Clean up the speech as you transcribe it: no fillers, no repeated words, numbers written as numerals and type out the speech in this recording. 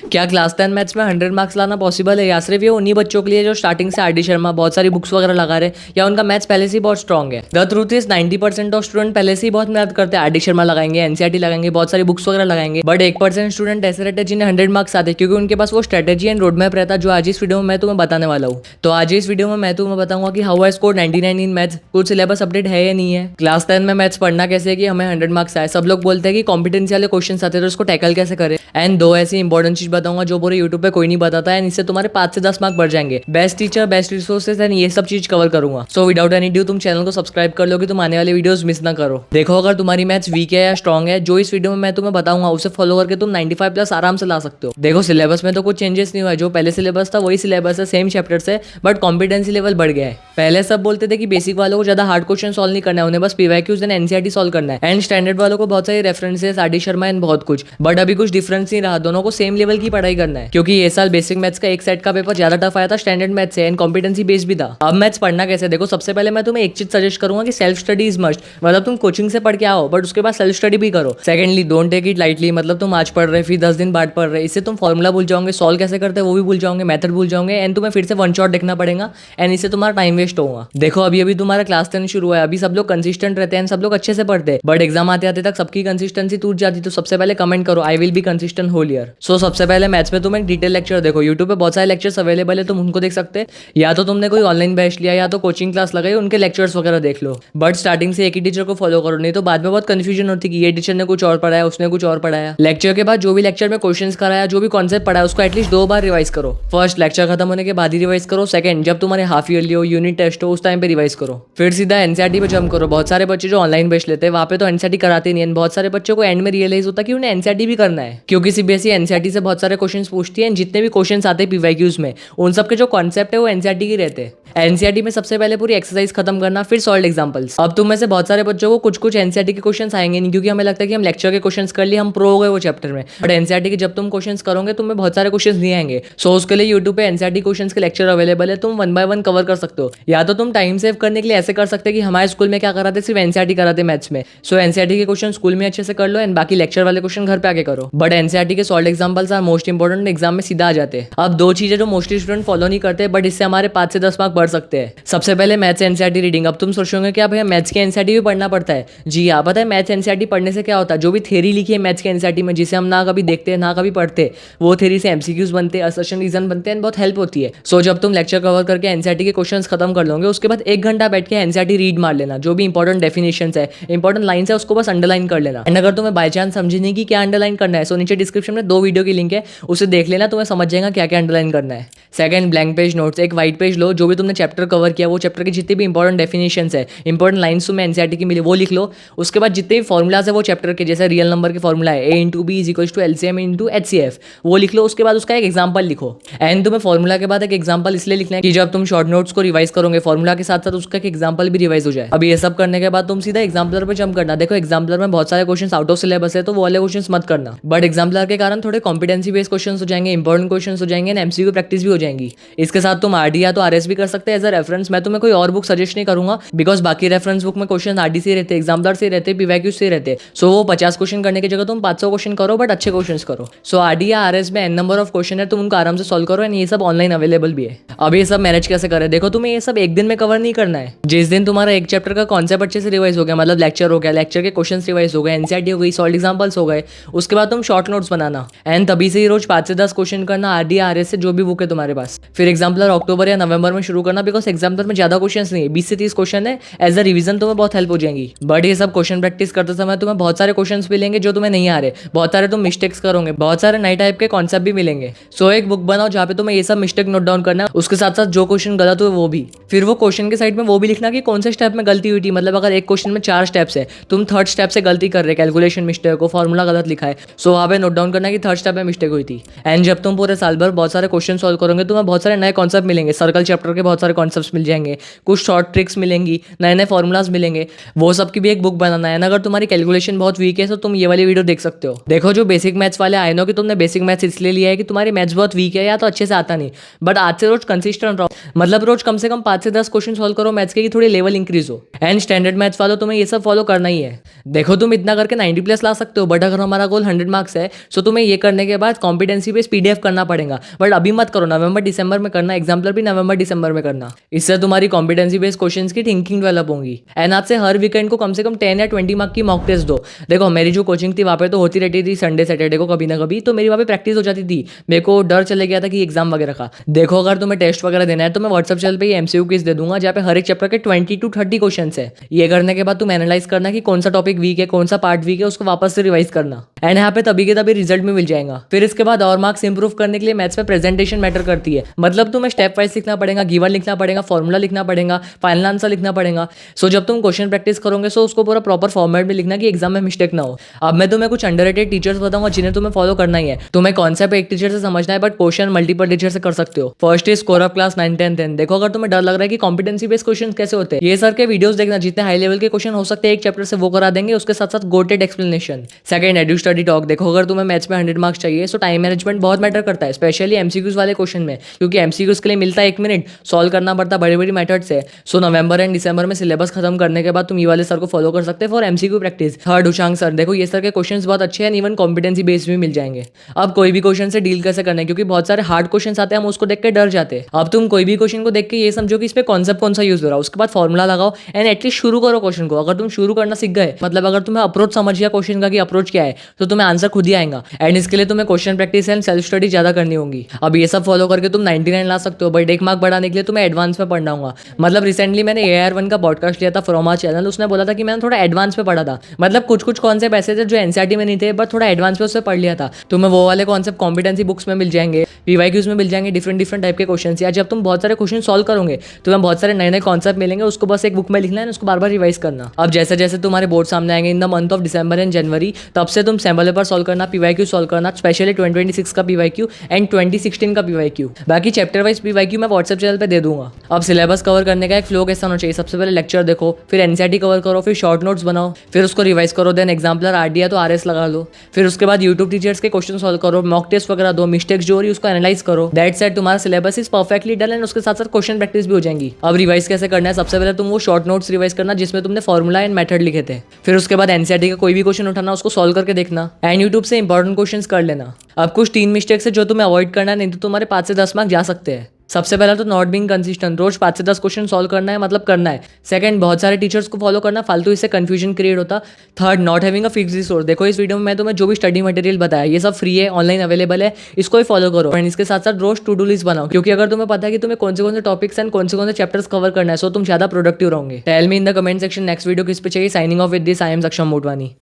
क्या class 10 maths में 100 marks लाना पॉसिबल है, या सिर्फ ये उन्हीं बच्चों के लिए जो स्टार्टिंग से आर डी शर्मा बहुत सारी बुक्स वगैरह लगा रहे हैं, या उनका मैथ्स पहले से ही बहुत स्ट्रॉन्ग है? The truth is 90% of student पहले से ही बहुत मेहनत करते हैं, आर डी शर्मा लगाएंगे, एनसीईआरटी लगाएंगे, बहुत सारी बुक्स वगैरह लगाएंगे, बट 1% स्टूडेंट ऐसे रहते हैं जिन्हें 100 मार्क्स आते हैं, क्योंकि उनके पास वो स्ट्रेटेजी एंड रोड मैप रहता है, जो आज इस वीडियो में मैं तुम्हें बताने वाला हूँ। तो आज इस वीडियो में मैं तुम्हें बताऊंगा कि how I score 99 in maths, कुछ सिलेबस अपडेट है या नहीं है, क्लास 10 में मैथ्स पढ़ना कैसे है कि हमें 100 मार्क्स आए, सब लोग बोलते हैं कि कॉम्पिटेंसी वाले क्वेश्चन आते हैं तो उसको टैकल कैसे करें, एंड दो ऐसी इंपॉर्टेंट चीज बताऊंगा जो पूरे यूट्यूब पे कोई नहीं बताता है, एंड इससे तुम्हारे 5 से 10 मार्क बढ़ जाएंगे। Best teacher, best resources and ये सब चीज कवर करूंगा। सो विदाउट एनी ड्यू तुम चैनल को सब्सक्राइब कर लो कि तुम आने वाले वीडियोस मिस ना करो। देखो, अगर तुम्हारी मैथ्स वीक है या स्ट्रॉन्ग है, जो इस वीडियो में मैं तुम्हें बताऊंगा उसे फॉलो करके तुम 95 प्लस आराम से ला सकते हो। देखो, सिलेबस में तो कुछ चेंजेस नहीं हुआ है, जो पहले सिलेबस था वही सिलेबस है, सेम चैप्टर से, बट कॉम्पिटेंसी लेवल बढ़ गया है। पहले सब बोलते थे कि बेसिक वालों को ज्यादा हार्ड क्वेश्चन सॉल्व नहीं करना है, उन्हें बस पीवाईक्यूज एंड एनसीईआरटी सॉल्व करना है, एंड स्टैंडर्ड वालों को बहुत सारे references, R D Sharma and बहुत कुछ, बट अभी कुछ डिफरेंस नहीं रहा, दोनों को सेम लेवल की पढ़ाई करना है, क्योंकि ये साल बेसिक मैथ्स का एक सेट का पेपर ज्यादा टफ आया था स्टैंडर्ड मैथ्स से, एंड कॉम्पिटेंसी बेस्ड भी था। अब मैथ्स पढ़ना कैसे? देखो, सबसे पहले मैं तुम्हें एक चीज सजेस्ट करूंगा कि सेल्फ स्टडी इज मस्ट, मतलब तुम कोचिंग से पढ़ के आओ बट उसके बाद सेल्फ स्टडी भी करो। Secondly, don't take it lightly, मतलब तुम आज पढ़ रहे फिर 10 दिन बाद पढ़ रहे, इससे तुम फॉर्मुला भूल जाओगे, सॉल्व कैसे करते हैं वो भी भूल जाओगे, मेथड भूल जाओगे, एंड तुम्हें फिर से वन शॉट देखना पड़ेगा, एंड इससे तुम्हारा टाइम वेस्ट होगा। देखो, अभी तुम्हारा क्लास 10 शुरू हुआ है, अभी सब लोग कंसिस्टेंट रहते हैं, सब लोग अच्छे से पढ़ते हैं, बट एग्जाम आते आते तक सबकी कंसिस्टेंसी टूट जाती। तो सबसे पहले कमेंट करो I will be consistent whole year. So सबसे पहले मैथ्स में तुम एक डिटेल लेक्चर देखो, यूट्यूब पे बहुत सारे लेक्चर्स अवेलेबल है, तुम उनको देख सकते हैं, या तो तुमने कोई ऑनलाइन बैच लिया या तो कोचिंग क्लास लगाई, उनके लेक्चर्स वगैरह देख लो, बट स्टार्टिंग से एक ही टीचर को फॉलो करो, नहीं तो बाद में बहुत कंफ्यूजन होती है कि ये टीचर ने कुछ और पढ़ाया, उसने कुछ और पढ़ाया। लेक्चर के बाद जो भी लेक्चर में क्वेश्चंस कराया, जो भी कॉन्सेप्ट पढ़ाया, उसको एटलीस्ट 2 बार रिवाइज करो। फर्स्ट, लेक्चर खत्म होने के बाद ही रिवाइज करो। सेकंड, जब तुम्हारे हाफ ईयरली हो, यूनिट टेस्ट हो, उस टाइम पे रिवाइज करो। फिर सीधा एनसीईआरटी पे जंप करो। बहुत सारे बच्चे जो ऑनलाइन बैच लेते हैं वहाँ पे तो एनसीईआरटी कराते नहीं है, बहुत सारे बच्चों को एंड में रियलाइज होता है कि उन्हें एनसीईआरटी भी करना है, क्योंकि सीबीएसई एनसीईआरटी से बहुत सारे क्वेश्चंस पूछती है, जितने भी क्वेश्चंस आते हैं पीवाईक्यूज में, उन सब के जो कॉन्सेप्ट है वो एनसीईआरटी के रहते हैं। एनसीईआरटी में सबसे पहले पूरी एक्सरसाइज खत्म करना, फिर सॉल्व एग्जांपल्स। अब तुम में से बहुत सारे बच्चों को कुछ एनसीईआरटी के क्वेश्चंस आएंगे नहीं, क्योंकि हमें लगता है कि हम लेक्चर के क्वेश्चंस कर लिए, हम प्रो हो गए वो चैप्टर में, बट एनसीईआरटी के जब तुम क्वेश्चंस करोगे तुम्हें बहुत सारे क्वेश्चंस नहीं आएंगे। सो उसके लिए यूट्यूब पे एनसीईआरटी क्वेश्चंस के लेक्चर अवेलेबल है, तुम 1 बाय 1 कवर कर सकते हो। या तो तुम टाइम सेव करने के लिए ऐसे कर सकते हैं कि हमारे स्कूल में क्या कराते, सिर्फ एनसीईआरटी कराते मैथ्स में, सो एनसीईआरटी के क्वेश्चन स्कूल में अच्छे से कर लो, एंड बाकी लेक्चर वाले क्वेश्चन घर पे आके करो। बट एनसीईआरटी के solve examples are most important, exam में सीधा आ जाते हैं। अब दो चीजें जो मोस्टली स्टूडेंट फॉलो नहीं करते, बट इससे हमारे 5 से 10 मार्क बढ़ सकते हैं। सबसे पहले मैथ्स एनसीईआरटी रीडिंग। अब तुम सोचोगे क्या भैया मैथ्स के एनसीईआरटी भी पढ़ना पड़ता है? जी हाँ, पता है मैथ्स एनसीईआरटी पढ़ने से क्या होता है, जो भी थ्योरी लिखी है मैथ्स के एनसीईआरटी में, जिसे हम ना कभी देखते हैं ना कभी पढ़ते, वो थ्योरी से एमसीक्यूज बनते हैं, असर्शन रीजन बनते हैं, बहुत हेल्प होती है। सो जब तुम लेक्चर कवर करके एनसीईआरटी के क्वेश्चंस खत्म कर लोगे, उसके बाद 1 घंटा बैठ के एनसीईआरटी रीड मार लेना, जो भी इंपॉर्टेंट डेफिनेशंस है, इंपॉर्टेंट लाइन्स है, उसको बस अंडरलाइन कर लेना। एंड अगर तुम्हें बाय चांस समझी नहीं कि क्या अंडरलाइन करना है, सो नीचे डिस्क्रिप्शन में 2 वीडियो की लिंक है, उसे देख लेना, तुम्हें समझ जाएगा क्या क्या अंडरलाइन करना है। Second, blank page notes. एक व्हाइट पेज लो, जो भी तुमने चैप्टर कवर किया, वो चैप्टर के जितने भी इंपॉर्टेंट डेफिनेशंस है, इंपॉर्टेंट लाइन्स तुम्हें एनसीईआरटी की मिली, वो लिख लो। उसके बाद जितने भी फॉर्मुलाज है वो चैप्टर के, जैसे रियल नंबर के फॉर्मुला है A/B = LCM × HCF, वो लिख लो। उसके बाद उसका एक एग्जाम्पल लिखो, एंड तुम्हें फॉर्मुला के बाद एक एग्जाम्पल इसलिए लिखना है कि जब तुम शॉर्ट नोट्स को रिवाइज करोगे फॉर्मुला के साथ साथ उसका एक एग्जाम्पल भी रिवाइज हो जाए। अब ये सब करने के बाद तुम सीधा एग्जाम्पलर पे जंप करना। देखो, एग्जाम्पलर में बहुत सारे क्वेश्चन आउट ऑफ सिलेबस है, तो वो वाले क्वेश्चन मत करना, बट एग्जाम्पलर के कारण थोड़े कॉम्पिटेंसी बेस्ड क्वेश्चन हो जाएंगे, इंपॉर्टेंट क्वेश्चन हो जाएंगे, एमसीक्यू प्रैक्टिस भी हो जाएंगी। इसके साथ तुम आरडी या तो आरएस भी कर सकते हैं एज अ रेफरेंस। मैं तुम्हें कोई और बुक सजेस्ट नहीं करूंगा, बिकॉज बाकी रेफरेंस बुक में क्वेश्चन आरडी से रहते, एग्जाम्पलर से रहते, पीवाईक्यू से रहते, सो वो 50 क्वेश्चन करने की जगह तुम 500 क्वेश्चन करो, बट अच्छे क्वेश्चन करो। सो आरडी या आरएस में एन नंबर ऑफ क्वेश्चन है, तुम उनको आराम से सॉल्व करो, एंड ये सब ऑनलाइन अवेलेबल भी है। अब ये सब मैनेज कैसे करें? देखो, तुम्हें ये सब एक दिन में कवर नहीं करना है। जिस दिन तुम्हारा एक चैप्टर का कॉन्सेप्ट अच्छे से रिवाइज हो गया, मतलब लेक्चर हो गया, लेक्चर के क्वेश्चन रिवाइज हो गए, एनसीईआरटी हो गई, सॉल्व एग्जाम्पल्स हो गए, उसके बाद तुम शॉर्ट नोट्स बनाना, एंड तभी से ही रोज 5 से 10 क्वेश्चन करना आरडी या आरएस से, जो भी बुक है तुम्हारे पास। फिर एग्जाम्पलर अक्टूबर या नवंबर में शुरू करना, बिकॉज एग्जाम्पलर में ज्यादा क्वेश्चन नहीं है, 20 से 30 क्वेश्चन है, एज अ रिवीजन तुम्हें बहुत हेल्प हो जाएंगी। बट ये सब क्वेश्चन प्रैक्टिस करते समय तुम्हें बहुत सारे क्वेश्चंस मिलेंगे जो तुम्हें नहीं आ रहे, बहुत सारे तुम मिस्टेक्स करोगे, बहुत सारे नए टाइप के कॉन्सेप्ट भी मिलेंगे। सो एक बुक बनाओ जहाँ पे तुम्हें ये सब मिस्टेक नोट डाउन करना है, उसके साथ साथ जो क्वेश्चन गलत हुए वो भी। फिर वो क्वेश्चन के साइड में वो भी लिखना कि कौन से स्टेप में गलती हुई थी, मतलब अगर एक क्वेश्चन में 4 स्टेप्स है, तुम 3rd स्टेप से गलती कर रहे, कैलकुलेशन मिस्टेक हो, फॉर्मूला गलत लिखा है, सो वहाँ पे नोट डाउन करना कि 3rd स्टेप में मिस्टेक हुई थी। एंड जब तुम पूरे साल भर बहुत सारे क्वेश्चन सॉल्व करोगे करोगे तुम्हें बहुत सारे नए कॉन्सेप्ट मिलेंगे, सर्कल चैप्टर के बहुत सारे कॉन्सेप्ट्स मिल जाएंगे, कुछ शॉर्ट ट्रिक्स मिलेंगी, नए नए फॉर्मूलाज मिलेंगे, वो सब की भी एक बुक बनाना है ना। अगर तुम्हारी कैलकुलेशन बहुत वीक है तो तुम ये वाली वीडियो देख सकते हो। देखो जो बेसिक मैथ्स वाले आए नो कि तुमने बेसिक मैथ्स इसलिए लिया है कि तुम्हारी मैथ्स बहुत वीक है या तो अच्छे से आता नहीं, बट आज से रोज कंसिस्टेंट रहो, मतलब रोज कम से कम 5 से 10 क्वेश्चन सॉल्व करो मैथ्स के, थोड़ी लेवल इंक्रीज हो। एंड स्टैंडर्ड मैथ्स वालों तुम्हें ये सब फॉलो करना ही है। देखो तुम इतना करके 90+ ला सकते हो, बट अगर हमारा गोल 100 मार्क्स है सो तुम्हें ये करने के बाद कॉम्पिटेंसी बेस्ड PDF करना पड़ेगा। बट अभी मत करो, नवंबर दिसंबर में करना, एग्जाम्पल भी नवंबर दिसंबर में करना। इससे तुम्हारी कॉम्पिटेंसी बेस्ड क्वेश्चन की थिंकिंग डेवलप होगी। एंड आज से हर वीकेंड को कम से कम 10 या 20 मार्क की मॉक टेस्ट दो। देखो मेरी जो कोचिंग थी वहाँ पे तो होती रहती थी संडे सैटरडे को कभी ना कभी, तो मेरी वहाँ पे प्रैक्टिस हो जाती थी। मेरे को डर चले गया था कि एग्जाम वगैरह का। देखो अगर तुम्हें टेस्ट वगैरह देना है तो मैं व्हाट्सएप चैनल पे MCQ क्विज दे दूंगा, जहाँ पे हर एक चैप्टर के 20 to 30 क्वेश्चन है। ये करने के बाद तुम एनालाइज करना कि कौन सा टॉपिक वीक है, कौन सा पार्ट वीक है, उसको वापस से रिवाइज करना। एंड यहाँ पे तभी के तभी रिजल्ट में मिल जाएगा। फिर इसके बाद और मार्क्स इंप्रूव करने के लिए मैथ्स में प्रेजेंटेशन मैटर करती है, मतलब तुम्हें स्टेप वाइज लिखना पड़ेगा, गिवन लिखना पड़ेगा, फॉर्मूला लिखना पड़ेगा, फाइनल आंसर लिखना पड़ेगा। सो जब तुम क्वेश्चन प्रैक्टिस करोगे सो उसको पूरा प्रॉपर फॉर्मेट में लिखना कि एग्जाम में मिस्टेक ना हो। अब मैं तुम्हें कुछ अंडररेटेड टीचर्स बताऊंगा जिन्हें तुम्हें फॉलो करना ही है। तुम्हें कॉन्सेप्ट एक टीचर से समझना है बट क्वेश्चन मल्टीपल टीचर से कर सकते हो। First is score of class 9, 10, 10। देखो अगर तुम्हें डर लग रहा है कि कॉम्पिटेंसी बेस्ड क्वेश्चन कैसे होते हैं, ये सर के वीडियोस देखना, जितने हाई लेवल के क्वेश्चन हो सकते हैं एक चैप्टर से वो करा देंगे, उसके साथ साथ GOATed explanation. Second edu study talk. देखो अगर तुम्हें मैथ्स में 100 मार्क्स चाहिए सो टाइम मैनेजमेंट बहुत मैटर करता है, स्पेशली MCQs वाले क्वेश्चन में, क्योंकि MCQs के लिए मिलता है 1 मिनट, सॉल्व करना पड़ता बड़ी बड़ी मेथड से। सो नवंबर एंड दिसंबर में सिलेबस खत्म करने के बाद तुम ये वाले सर को फॉलो कर सकते हैं फॉर MCQ प्रैक्टिस। थर्ड उशांग सर। देखो ये सर के क्वेश्चन बहुत अच्छे हैं, इवन कॉम्पिटेंसी बेस्ड भी मिल जाएंगे। अब कोई भी क्वेश्चन से डील कैसे करना है, क्योंकि बहुत सारे हार्ड क्वेश्चन आते हैं, हम उसको देख के डर जाते हैं। अब तुम कोई भी क्वेश्चन को देख के ये समझो कि इस पे कॉन्सेप्ट कौन सा यूज हो रहा है, उसके बाद फॉर्मुला लगाओ एंड एटलीस्ट शुरू करो क्वेश्चन को। अगर तुम शुरू करना सीख गए, मतलब अगर तुम्हें अप्रोच समझ गया क्वेश्चन का कि अप्रोच क्या है, तो तुम्हें आंसर खुद ही आएगा। एंड इसके लिए तुम्हें question practice and self study ज्यादा करनी होगी। अब ये सब फॉलो करके तुम 99 ला सकते हो, बट 1 मार्क बढ़ाने के लिए तुम्हें एडवांस में पढ़ना होगा। मतलब रिसेंटली मैंने AR1 का पॉडकास्ट लिया था फ्रॉम आवर चैनल, उसने बोला था कि मैंने थोड़ा एडवांस में पढ़ा था, मतलब कुछ कुछ कॉन्सेप्ट ऐसे थे जो NCERT में नहीं थे, बट थोड़ा एडवांस में उससे पढ़ लिया था। तुम्हें वो वाले कॉन्सेप्ट कॉम्पिटेंसी बुक्स में मिल जाएंगे, PYQs में मिल जाएंगे, डिफरेंट टाइप के क्वेश्चन। या जब तुम बहुत सारे क्वेश्चन सॉल्व करोगे तुम्हें बहुत सारे नए नए कॉन्सेप्ट मिलेंगे, उसको बस एक बुक में लिखना है, उसको बार बार रिवाइज करना। अब जैसे जैसे तुम्हारे बोर्ड सामने आएंगे in the month of December and January, तब से तुम सैम्पल पेपर सॉल्व करना, PYQ सॉल्व करना, स्पेशली 2026 का PYQ एंड 2016 का PYQ। बाकी चैप्टर वाइज PYQ मैं व्हाट्सएप चैनल पे दे दूंगा। अब सिलेबस कवर करने का एक फ्लो कैसा होना चाहिए, सबसे पहले लेक्चर देखो, फिर NCERT कवर करो, फिर शॉर्ट नोट्स बनाओ, फिर उसको रिवाइज करो, देन एग्जाम्पलर RD है तो RS लगा लो, फिर उसके बाद यूट्यूब टीचर्स के क्वेश्चन सॉल्व करो, मॉक टेस्ट वगैरह दो, मिस्टेक्स जो हो रही है उसको एनालाइज करो। दैट सेट तुम्हारा syllabus is perfectly done and उसके साथ साथ क्वेश्चन प्रैक्टिस भी हो जाएंगी। अब रिवाइज कैसे करना है, सबसे पहले तुम वो शॉर्ट नोट्स रिवाइज करना जिसमें तुमने फॉर्मूला एंड मेथड लिखे थे, फिर उसके बाद NCERT का कोई भी क्वेश्चन उठाना, उसको सॉल्व करके देखना एंड यूट्यूब से इंपॉर्टेंट क्वेश्चंस कर लेना। अब कुछ 3 मिस्टेक्स है जो तुम्हें अवॉइड करना है, नहीं तो तुम्हारे 5 से 10 मार्क्स जा सकते हैं। सबसे पहला तो नॉट बीइंग कंसिस्टेंट, रोज 5 से 10 क्वेश्चन सॉल्व करना है, मतलब करना है। सेकंड, बहुत सारे टीचर्स को फॉलो करना, फालतू इससे कंफ्यूजन क्रिएट होता। Third, not having a fixed resource. देखो इस वीडियो में मैं तुम्हें जो भी स्टडी मटेरियल बताया ये सब फ्री है, ऑनलाइन अवेलेबल है, इसको ही फॉलो करो। एंड इसके साथ साथ रोज टू डू लिस्ट बनाओ, क्योंकि अगर तुम्हें पता है कि तुम्हें कौन से टॉपिक्स एंड कौन से चैप्टर्स कवर करना है, सो तुम ज्यादा प्रोडक्टिव रहोगे। Tell me in the comment section next video किस पे चाहिए। Signing off with this, I am Saksham Motwani.